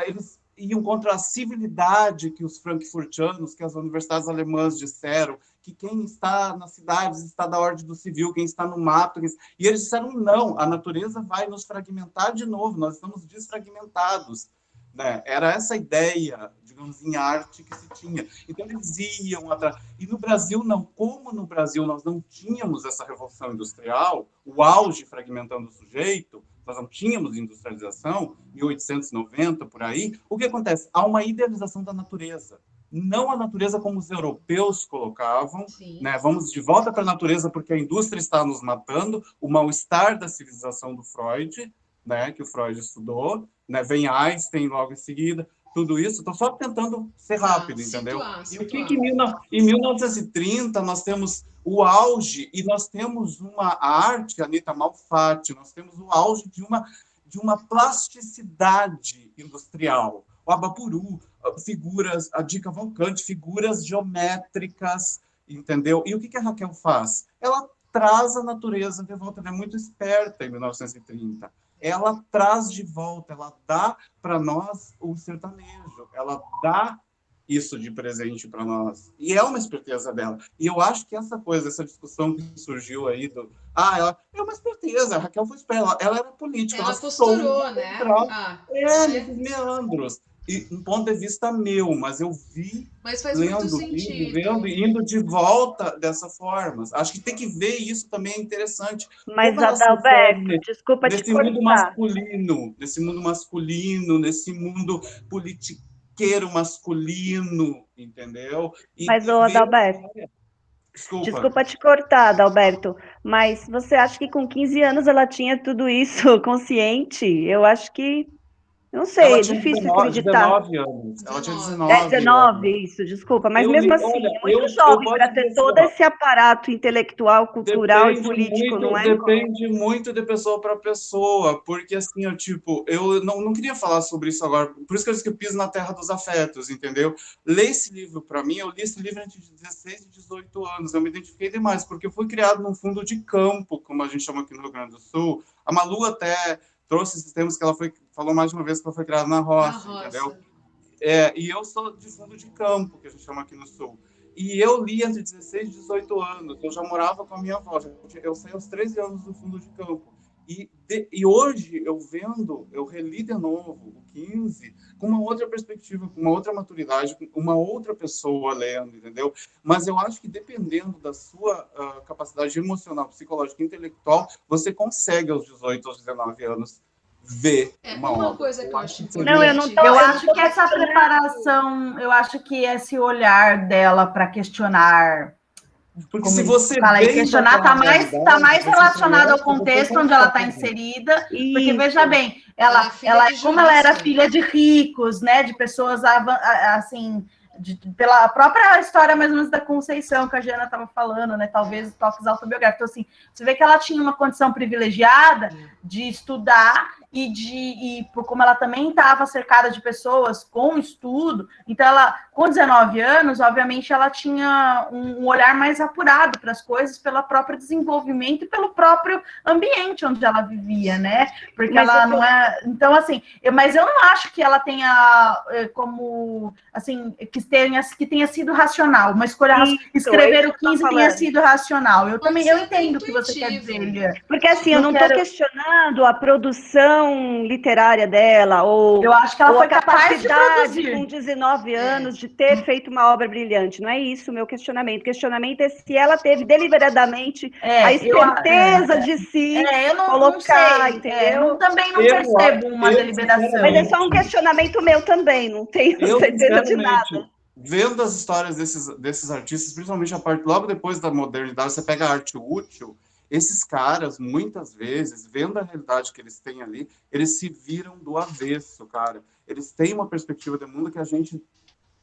eles iam contra a civilidade que os frankfurtianos, que as universidades alemãs disseram, que quem está nas cidades está da ordem do civil, quem está no mato. E eles disseram, não, a natureza vai nos fragmentar de novo, nós estamos desfragmentados. Né? Era essa ideia, digamos, em arte que se tinha. Então, eles iam atrás. E no Brasil, não. Como no Brasil nós não tínhamos essa revolução industrial, o auge fragmentando o sujeito, nós não tínhamos industrialização, 1890, por aí, o que acontece? Há uma idealização da natureza. Não a natureza como os europeus colocavam, né? Vamos de volta para a natureza porque a indústria está nos matando, o mal-estar da civilização do Freud, né? Que o Freud estudou, né? Vem Einstein logo em seguida, tudo isso, estou só tentando ser rápido, entendeu? E o que em 1930 nós temos o auge, e nós temos uma arte, Anita Malfatti, nós temos o auge de uma plasticidade industrial. O Abapuru, figuras, a Di Cavalcanti, figuras geométricas, entendeu? E o que a Raquel faz? Ela traz a natureza de volta, ela é muito esperta em 1930. Ela traz de volta, ela dá para nós o sertanejo, ela dá isso de presente para nós. E é uma esperteza dela. E eu acho que essa coisa, essa discussão que surgiu aí ela é uma esperteza, a Raquel foi esperta, ela era política. Ela costurou, né? Nesses meandros. E um ponto de vista meu, mas eu vi, mas faz muito sentido. Indo de volta dessa forma. Acho que tem que ver isso também, é interessante. Mas, Adalberto, desculpa te cortar. Nesse mundo masculino, nesse mundo politiqueiro masculino, entendeu? Mas, Adalberto, desculpa te cortar, Adalberto, mas você acha que com 15 anos ela tinha tudo isso consciente? Eu acho que... Não sei, é difícil acreditar. 19 anos. Ela tinha 19 anos. 19, isso, desculpa. Mas mesmo assim, é muito jovem para ter todo esse aparato intelectual, cultural e político, não é? Depende muito de pessoa para pessoa, porque assim, eu não queria falar sobre isso agora, por isso que eu disse que eu piso na terra dos afetos, entendeu? Ler esse livro, para mim, eu li esse livro entre 16 e 18 anos, eu me identifiquei demais, porque eu fui criado num fundo de campo, como a gente chama aqui no Rio Grande do Sul. A Malu até trouxe esses termos que ela falou mais de uma vez que ela foi criada na roça, entendeu? E eu sou de fundo de campo, que a gente chama aqui no Sul. E eu li entre 16 e 18 anos, eu já morava com a minha avó, eu saí aos 13 anos do fundo de campo. E hoje, eu reli de novo o 15, com uma outra perspectiva, com uma outra maturidade, com uma outra pessoa lendo, entendeu? Mas eu acho que dependendo da sua capacidade emocional, psicológica e intelectual, você consegue aos 18, aos 19 anos ver uma coisa que eu acho importante. Não, eu acho que essa preparação, eu acho que esse olhar dela para questionar... Porque se você questionar está mais relacionado ao contexto onde ela está inserida, porque veja bem, como ela era filha de ricos, né, de pessoas assim, pela própria história mais ou menos da Conceição que a Jana estava falando, né, talvez toques autobiográficos. Então, assim, você vê que ela tinha uma condição privilegiada de estudar e por como ela também estava cercada de pessoas com estudo, então ela, com 19 anos, obviamente ela tinha um olhar mais apurado para as coisas pelo próprio desenvolvimento e pelo próprio ambiente onde ela vivia, né? Porque Mas ela não é... Então, assim, mas eu não acho que ela tenha como, assim, que tenha sido racional, uma escolha escrever o 15 tenha sido racional. Eu também, eu entendo o que você quer dizer, Lia. Porque assim, eu não estou questionando a produção literária dela, ou, eu acho que ela ou foi a capacidade com 19 anos de ter feito uma obra brilhante. Não é isso o meu questionamento. O questionamento é se ela teve deliberadamente a esperteza de se colocar, entendeu? Eu também não percebo uma deliberação. Mas é só um questionamento meu também, não tenho certeza de nada. Vendo as histórias desses artistas, principalmente a parte logo depois da modernidade, você pega a arte útil, esses caras, muitas vezes, vendo a realidade que eles têm ali, eles se viram do avesso, cara. Eles têm uma perspectiva de mundo que a gente,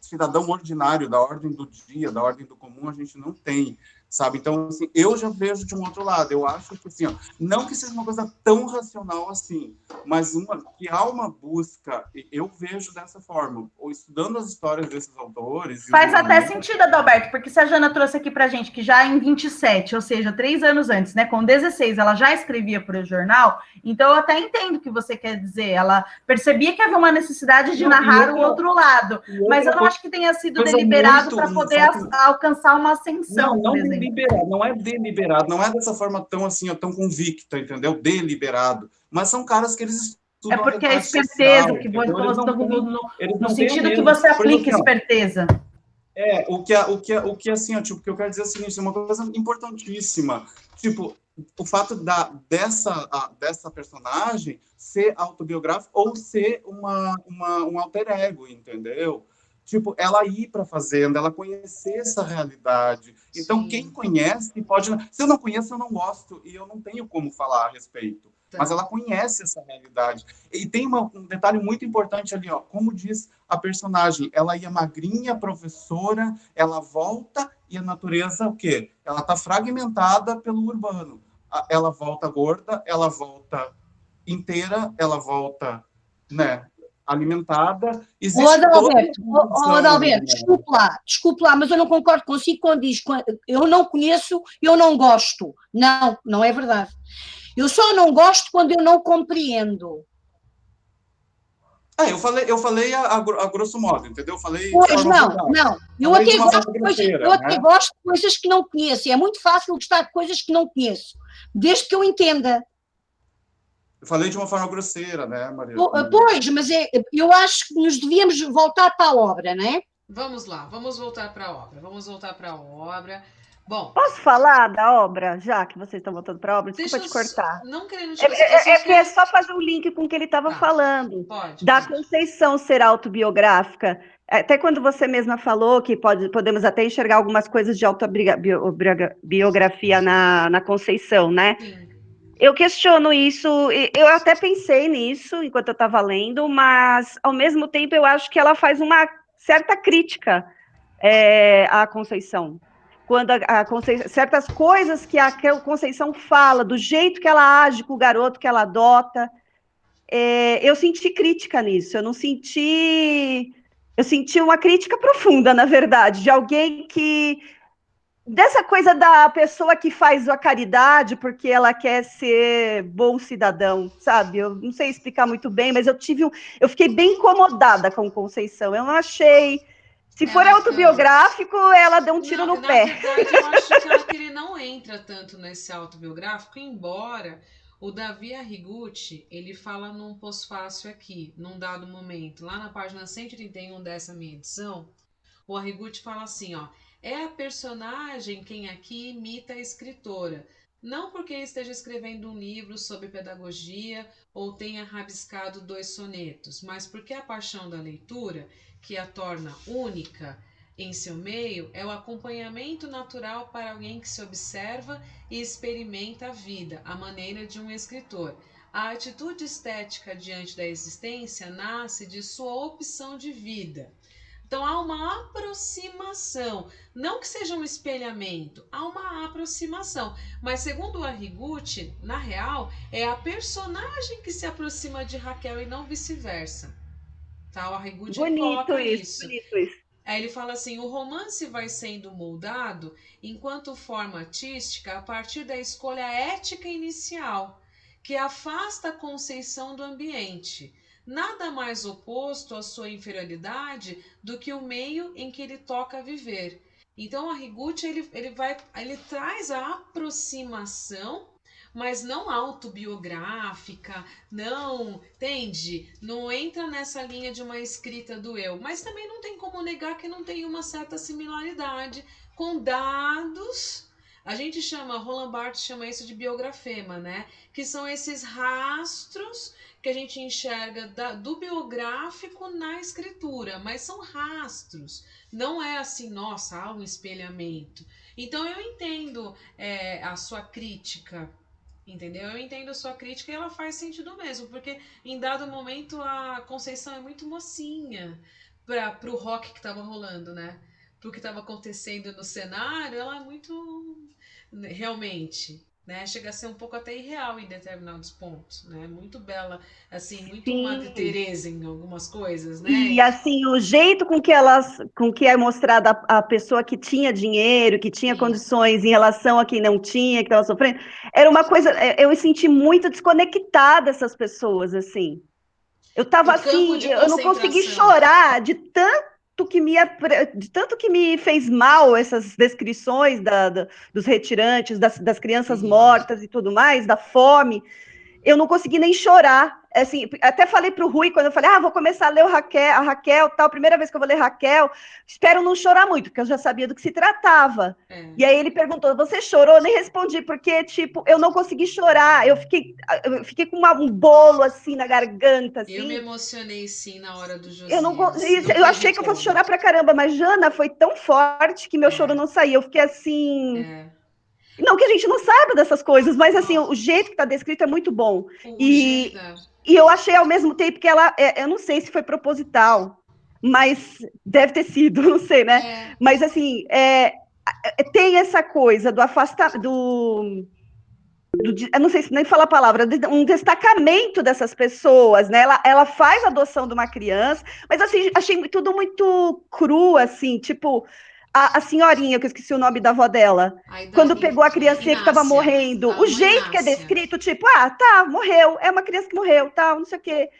cidadão ordinário, da ordem do dia, da ordem do comum, a gente não tem, sabe? Então, assim, eu já vejo de um outro lado. Eu acho que, assim, ó, não que seja uma coisa tão racional assim, mas que há uma busca, eu vejo dessa forma, ou estudando as histórias desses autores... Faz até sentido, Adalberto, porque se a Jana trouxe aqui pra gente que já em 27, ou seja, 3 anos antes, né, com 16, ela já escrevia para o jornal, então eu até entendo o que você quer dizer. Ela percebia que havia uma necessidade de narrar o outro lado, mas eu não acho que tenha sido deliberado para poder alcançar uma ascensão, por exemplo. Deliberado, não é deliberado, não é dessa forma tão assim, tão convicta, entendeu? Deliberado. Mas são caras que eles estudam. É porque a esperteza, social, que no sentido que você aplica assim, esperteza. O que assim, ó, tipo, que eu quero dizer é o seguinte, é uma coisa importantíssima. Tipo, o fato dessa personagem ser autobiográfica ou ser um alter ego, entendeu? Tipo, ela ir para a fazenda, ela conhecer essa realidade. Então, sim, quem conhece pode... Se eu não conheço, eu não gosto e eu não tenho como falar a respeito. Tá. Mas ela conhece essa realidade. E tem um detalhe muito importante ali, ó. Como diz a personagem, ela ia magrinha, professora, ela volta e a natureza, o quê? Ela está fragmentada pelo urbano. Ela volta gorda, ela volta inteira, ela volta, né, alimentada. Adalberto, desculpe lá, mas eu não concordo consigo quando diz eu não conheço, eu não gosto. Não, não é verdade. Eu só não gosto quando eu não compreendo. Eu falei a grosso modo, entendeu? Eu falei. Pois não. Eu até gosto de coisas que não conheço. É muito fácil gostar de coisas que não conheço, desde que eu entenda. Eu falei de uma forma grosseira, né, Maria? Pois, mas eu acho que nos devíamos voltar para a obra, não é? Vamos lá, vamos voltar para a obra. Bom, posso falar da obra, já que vocês estão voltando para a obra? Desculpa te cortar. Não querendo te é só fazer um link com o que ele estava falando. Pode. Conceição ser autobiográfica. Até quando você mesma falou que podemos até enxergar algumas coisas de autobiografia na Conceição, né? Sim. Eu questiono isso, eu até pensei nisso enquanto eu estava lendo, mas, ao mesmo tempo, eu acho que ela faz uma certa crítica à Conceição. Quando certas coisas que a Conceição fala, do jeito que ela age com o garoto que ela adota, eu senti crítica nisso, eu senti uma crítica profunda, na verdade, de alguém que... Dessa coisa da pessoa que faz a caridade porque ela quer ser bom cidadão, sabe? Eu não sei explicar muito bem, mas eu fiquei bem incomodada com Conceição. Eu não achei... Se for autobiográfico, ela deu um tiro no pé. Na verdade, eu acho que ele não entra tanto nesse autobiográfico, embora o Davi Arrigucci, ele fala num pós-fácil aqui, num dado momento, lá na página 131 dessa minha edição, o Arrigucci fala assim, ó, é a personagem quem aqui imita a escritora, não porque esteja escrevendo um livro sobre pedagogia ou tenha rabiscado 2 sonetos, mas porque a paixão da leitura, que a torna única em seu meio, é o acompanhamento natural para alguém que se observa e experimenta a vida, à maneira de um escritor. A atitude estética diante da existência nasce de sua opção de vida. Então há uma aproximação, não que seja um espelhamento, há uma aproximação. Mas segundo o Arrighucci, na real, é a personagem que se aproxima de Raquel e não vice-versa. Tá? O Arrighucci ele coloca isso. Bonito isso. Aí ele fala assim: o romance vai sendo moldado enquanto forma artística a partir da escolha ética inicial, que afasta a conceição do ambiente. Nada mais oposto à sua inferioridade do que o meio em que ele toca viver. Então, o Arrighucci ele traz a aproximação, mas não autobiográfica, não, entende? Não entra nessa linha de uma escrita do eu, mas também não tem como negar que não tem uma certa similaridade com dados. A gente chama, Roland Barthes chama isso de biografema, né? Que são esses rastros que a gente enxerga do biográfico na escritura, mas são rastros, não é assim, nossa, há um espelhamento. Então eu entendo a sua crítica, entendeu? Eu entendo a sua crítica e ela faz sentido mesmo, porque em dado momento a Conceição é muito mocinha para o rock que estava rolando, né? Pro que estava acontecendo no cenário, ela é muito realmente, né? Chega a ser um pouco até irreal em determinados pontos, né? Muito bela, assim, muito Sim. Madre Teresa em algumas coisas, né? E assim, o jeito com que é mostrada a pessoa que tinha dinheiro, que tinha condições em relação a quem não tinha, que estava sofrendo, era uma coisa, eu me senti muito desconectada dessas pessoas, assim. Eu estava assim, eu não consegui chorar de tanto que me fez mal essas descrições dos retirantes, das crianças mortas e tudo mais, da fome. Eu não consegui nem chorar. Assim, até falei para o Rui, quando eu falei, vou começar a ler a Raquel, tal, primeira vez que eu vou ler Raquel, espero não chorar muito, porque eu já sabia do que se tratava. E aí ele perguntou, você chorou? Eu nem respondi, porque, tipo, eu não consegui chorar, eu fiquei com um bolo, assim, na garganta, assim. Eu me emocionei, sim, na hora do Josias. Eu achei que eu fosse chorar pra caramba, mas, Jana, foi tão forte que meu choro não saía, eu fiquei assim... Não que a gente não saiba dessas coisas, mas assim, o jeito que está descrito é muito bom. E eu achei ao mesmo tempo que ela, eu não sei se foi proposital, mas deve ter sido, não sei, né? Mas assim, tem essa coisa do afastamento, eu não sei se nem falar a palavra, um destacamento dessas pessoas, né? Ela faz a adoção de uma criança, mas assim, achei tudo muito cru, assim, tipo... A senhorinha, que eu esqueci o nome da avó dela, quando pegou a criancinha que estava morrendo, o jeito que é descrito, tipo, tá, morreu, é uma criança que morreu, tal, não sei o quê.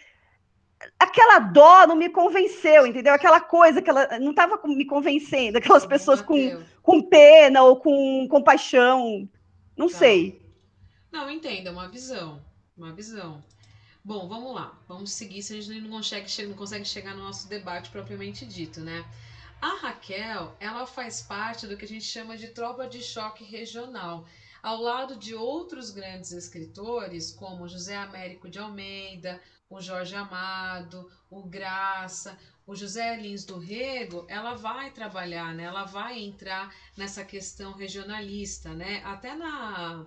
Aquela dó não me convenceu, entendeu? Aquela coisa que ela não estava me convencendo, aquelas pessoas com pena ou com compaixão, não sei. Não, entendo, é uma visão, uma visão. Bom, vamos lá, vamos seguir, se a gente não consegue chegar no nosso debate propriamente dito, né? A Raquel, ela faz parte do que a gente chama de tropa de choque regional, ao lado de outros grandes escritores, como José Américo de Almeida, o Jorge Amado, o Graça, o José Lins do Rego. Ela vai trabalhar, né? Ela vai entrar nessa questão regionalista, né? Até na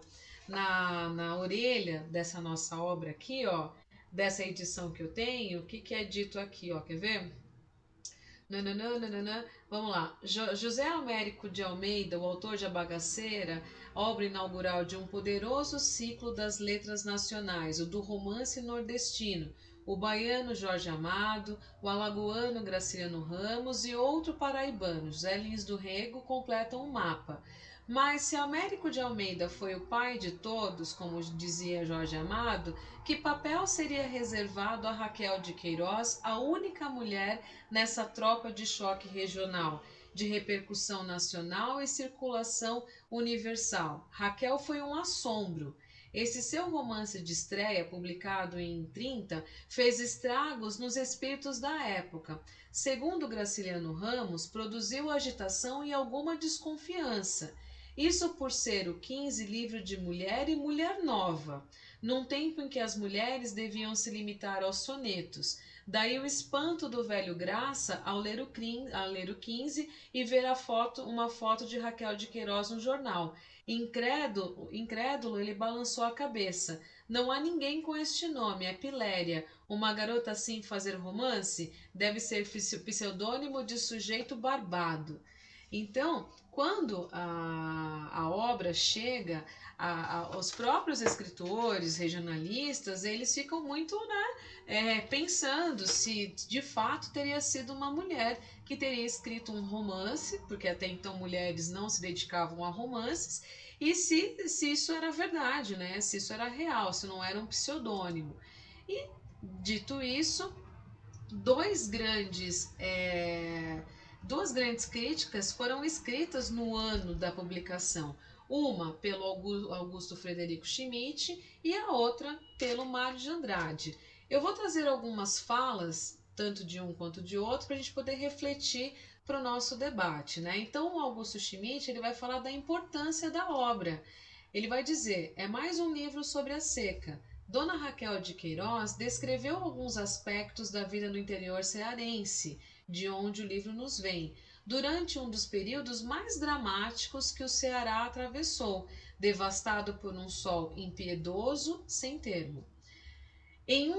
orelha dessa nossa obra aqui, ó, dessa edição que eu tenho, o que é dito aqui, ó, quer ver? Nananana. Vamos lá. José Américo de Almeida, o autor de A Bagaceira, obra inaugural de um poderoso ciclo das letras nacionais, o do romance nordestino, o baiano Jorge Amado, o alagoano Graciliano Ramos e outro paraibano, José Lins do Rego, completam o mapa. Mas se Américo de Almeida foi o pai de todos, como dizia Jorge Amado, que papel seria reservado a Raquel de Queiroz, a única mulher nessa tropa de choque regional, de repercussão nacional e circulação universal? Raquel foi um assombro. Esse seu romance de estreia, publicado em 30, fez estragos nos espíritos da época. Segundo Graciliano Ramos, produziu agitação e alguma desconfiança. Isso por ser o 15 livro de mulher e mulher nova, num tempo em que as mulheres deviam se limitar aos sonetos. Daí o espanto do velho Graça ao ler o 15 e ver uma foto de Raquel de Queiroz no jornal. Incrédulo, ele balançou a cabeça. Não há ninguém com este nome, é Piléria. Uma garota assim fazer romance deve ser pseudônimo de sujeito barbado. Então, quando a obra chega aos próprios escritores regionalistas, eles ficam muito, né, pensando se de fato teria sido uma mulher que teria escrito um romance, porque até então mulheres não se dedicavam a romances, e se isso era verdade, né? Se isso era real, se não era um pseudônimo. E, dito isso, duas grandes críticas foram escritas no ano da publicação. Uma pelo Augusto Frederico Schmidt e a outra pelo Mário de Andrade. Eu vou trazer algumas falas, tanto de um quanto de outro, para a gente poder refletir para o nosso debate, né? Então, o Augusto Schmidt ele vai falar da importância da obra. Ele vai dizer, é mais um livro sobre a seca. Dona Raquel de Queiroz descreveu alguns aspectos da vida no interior cearense, de onde o livro nos vem, durante um dos períodos mais dramáticos que o Ceará atravessou, devastado por um sol impiedoso sem termo. Em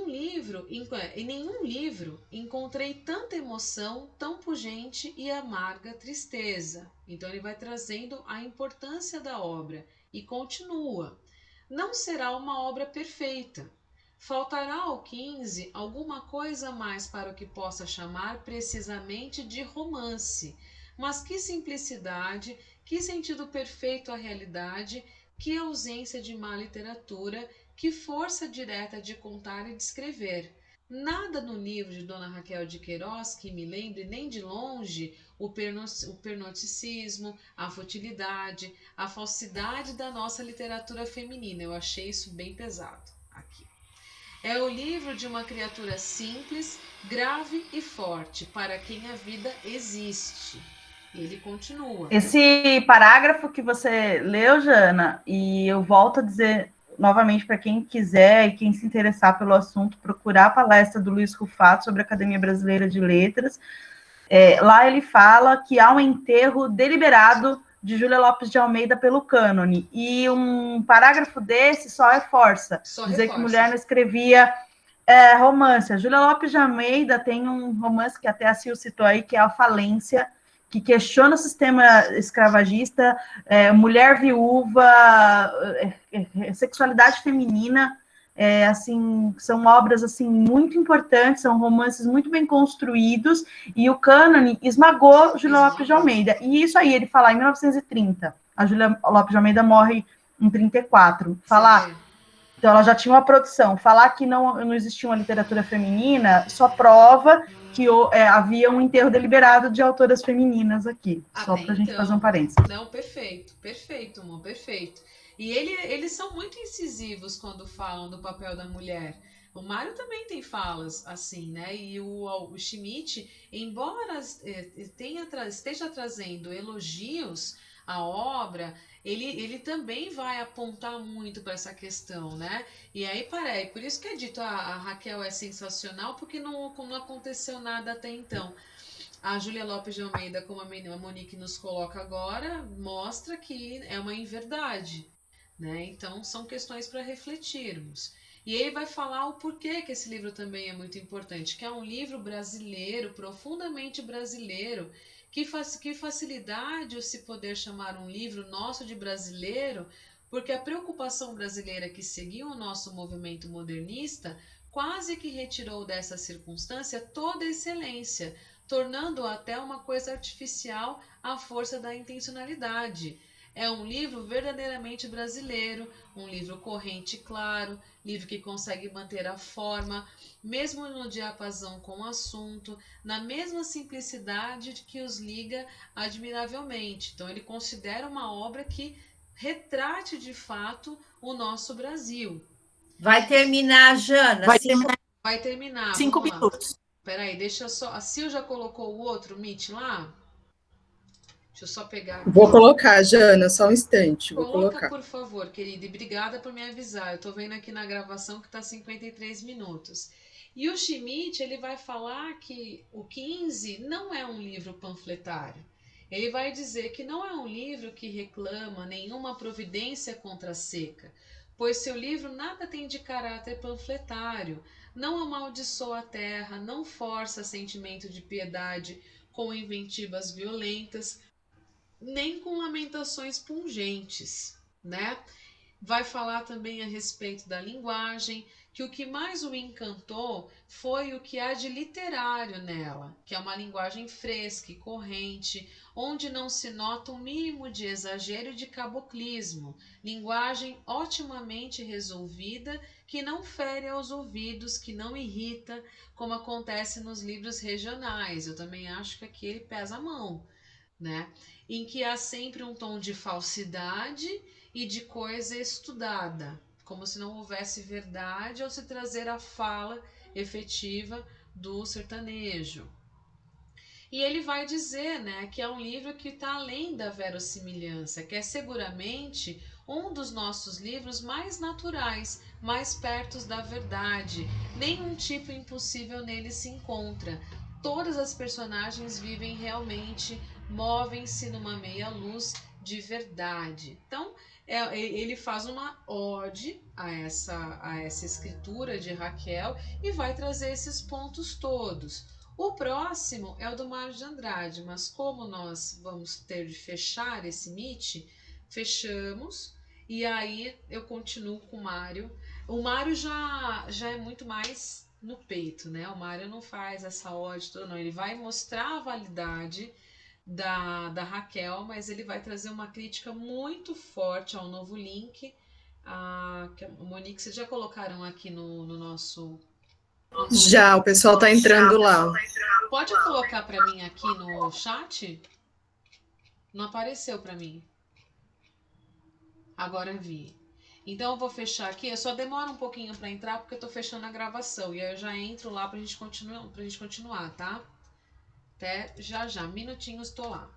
nenhum livro encontrei tanta emoção, tão pungente e amarga tristeza. Então ele vai trazendo a importância da obra e continua. Não será uma obra perfeita. Faltará ao 15 alguma coisa mais para o que possa chamar precisamente de romance. Mas que simplicidade, que sentido perfeito à realidade, que ausência de má literatura, que força direta de contar e de escrever. Nada no livro de Dona Raquel de Queiroz que me lembre nem de longe o pernoticismo, a futilidade, a falsidade da nossa literatura feminina. Eu achei isso bem pesado aqui. É o livro de uma criatura simples, grave e forte, para quem a vida existe. Ele continua. Esse parágrafo que você leu, Jana, e eu volto a dizer novamente para quem quiser e quem se interessar pelo assunto, procurar a palestra do Luiz Rufato sobre a Academia Brasileira de Letras. Lá ele fala que há um enterro deliberado de Júlia Lopes de Almeida pelo cânone, e um parágrafo desse só reforça, dizer que mulher não escrevia romance. A Júlia Lopes de Almeida tem um romance que até a Sil citou aí, que é a Falência, que questiona o sistema escravagista, mulher viúva, sexualidade feminina, assim, são obras assim, muito importantes, são romances muito bem construídos, e o cânone esmagou Júlia Lopes de Almeida. E isso aí, ele fala em 1930, a Júlia Lopes de Almeida morre em 34. Falar, então ela já tinha uma produção, falar que não existia uma literatura feminina só prova que havia um enterro deliberado de autoras femininas aqui, só para a gente fazer um parênteses. Não, perfeito, amor, perfeito. E eles são muito incisivos quando falam do papel da mulher. O Mário também tem falas assim, né? E o Schmidt, embora esteja trazendo elogios à obra, ele também vai apontar muito para essa questão, né? E aí, por isso que é dito, a Raquel é sensacional, porque não aconteceu nada até então. A Júlia Lopes de Almeida, como a Monique nos coloca agora, mostra que é uma inverdade, né? Então, são questões para refletirmos. E ele vai falar o porquê que esse livro também é muito importante, que é um livro brasileiro, profundamente brasileiro, que facilidade o se poder chamar um livro nosso de brasileiro, porque a preocupação brasileira que seguiu o nosso movimento modernista quase que retirou dessa circunstância toda a excelência, tornando até uma coisa artificial à força da intencionalidade. É um livro verdadeiramente brasileiro, um livro corrente e claro, livro que consegue manter a forma, mesmo no diapasão com o assunto, na mesma simplicidade que os liga admiravelmente. Então ele considera uma obra que retrate de fato o nosso Brasil. Vai terminar, Jana? Vai terminar. 5 minutos. Peraí, deixa eu só... A Sil já colocou o outro Meet lá? Deixa eu só pegar aqui. Vou colocar, Jana, só um instante. Coloca, por favor, querida, e obrigada por me avisar. Eu tô vendo aqui na gravação que tá 53 minutos. E o Schmidt, ele vai falar que o 15 não é um livro panfletário. Ele vai dizer que não é um livro que reclama nenhuma providência contra a seca. pois seu livro nada tem de caráter panfletário, não amaldiçoa a terra, não força sentimento de piedade com inventivas violentas, nem com lamentações pungentes, né? Vai falar também a respeito da linguagem, que o que mais o encantou foi o que há de literário nela, que é uma linguagem fresca e corrente, onde não se nota um mínimo de exagero e de caboclismo, linguagem otimamente resolvida, que não fere aos ouvidos, que não irrita, como acontece nos livros regionais. Eu também acho que aqui ele pesa a mão, né? Em que há sempre um tom de falsidade e de coisa estudada, como se não houvesse verdade ao se trazer a fala efetiva do sertanejo. E ele vai dizer, né, que é um livro que está além da verossimilhança, que é seguramente um dos nossos livros mais naturais, mais perto da verdade. Nenhum tipo impossível nele se encontra. Todas as personagens vivem realmente, movem-se numa meia-luz de verdade. Então, ele faz uma ode a essa escritura de Raquel e vai trazer esses pontos todos. O próximo é o do Mário de Andrade, mas como nós vamos ter de fechar esse Meet, fechamos e aí eu continuo com o Mário. O Mário já é muito mais no peito, né? O Mário não faz essa ode toda, não. Ele vai mostrar a validade da Raquel, mas ele vai trazer uma crítica muito forte ao Novo Link. Que a Monique, vocês já colocaram aqui no nosso... Já, o pessoal está entrando lá. Pode colocar para mim aqui no chat? Não apareceu para mim. Agora vi. Então eu vou fechar aqui. Eu só demoro um pouquinho para entrar porque eu tô fechando a gravação e aí eu já entro lá pra gente continuar, tá? Até já. Minutinhos, tô lá.